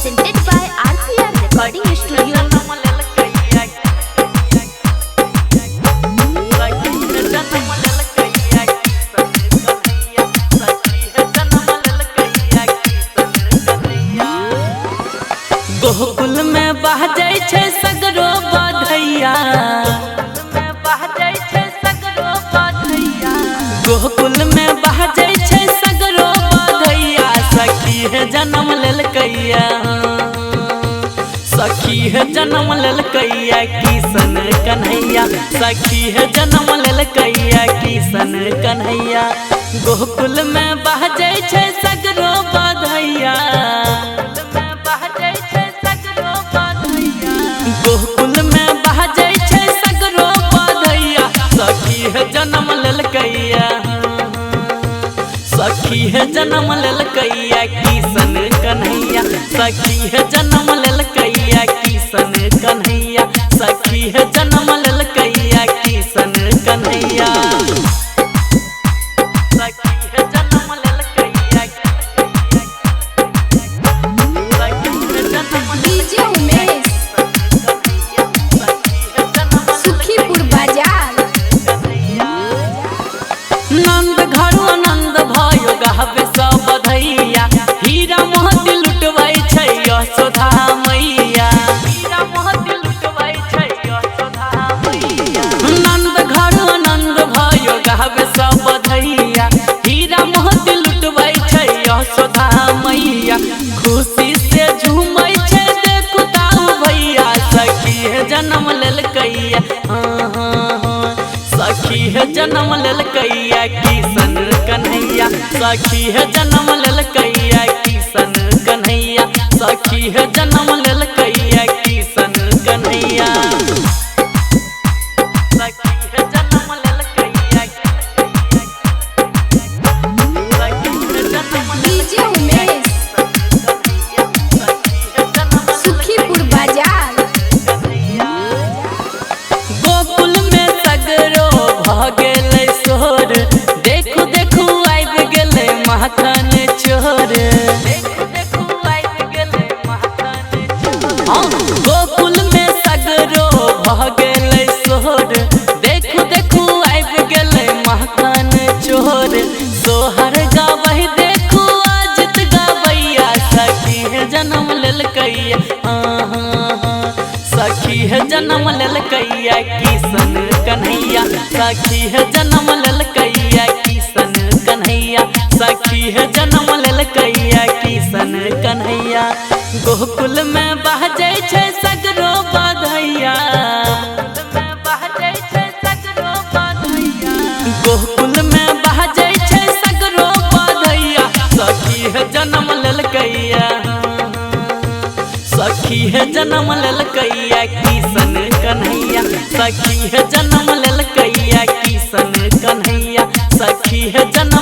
presented by RPR Recording Studio. Gokul में बह जाय छै सगरो बधैया, गोकुल में बह जाय छै सगरो बधैया। सखी है जन्म लेलकैया, सखी है जन्म लेलकैया किशन कन्हैया, सखी है जन्म लेलकैया किशन कन्हैया। गोकुल में बह जाय छै सगरो बधैया, गोकुल में बह जाय छै सगरो बधैया। सखी है जन्म लेलकैया, सखी है जन्म लेलकैया किशन कन्हैया, सखी है जन्म लेलकैया किशन कन्हैया, सखी है जन्म लेलकैया किशन कन्हैया। DJ उमेश सुखीपुर बाजार। नंद घरो नंद भयो गावे सब बधैया, हीरा मोती लुटबै छै यशोदा मैया, हीरा मोती लुटबै छै यशोदा मैया। नंद घरो नंद भयो गावे सब बधैया, हीरा मोती लुटबै छै यशोदा मैया। खुशी से झूमै छै देखू ताऊ भैया, सखी है जन्म लेलकैया, सखी है जन्म लेलकैया किशन कन्हैया, सखी है जन्म लेलकैया किशन कन्हैया, सखी है जन्म लेलकैया किशन कन्हैया। सखी है जन्म लेलकैया, सखी है जन्म DJ उमेश सुखीपुर बाजार। गोकुल में सगरो भ गेलै सोर, देखू देखू आबि गेलै महखन चोर, देखू देखू आबि गेलै महखन चोर। गोकुल में सगरो भ गेलै सोर, देखू देखू आबि गेलै महखन चोर। सोहर गाबै देखू अजित गबैया, सखी है जन्म लेलकैया, सखी है जन्म लेलकैया किशन कन्हैया, सखी है जन्म लेलकैया किशन कन्हैया, सखी है जन्म लेलकैया किशन कन्हैया। गोकुल में बह जाय छै सगरो बधैया, गोकुल में बह जाय छै सगरो बधैया। सखी है जन्म लेलकैया, सखी है जन्म लेलकैया किशन कन्हैया, सखी है जन्म लेलकैया किशन कन्हैया, सखी है जन्म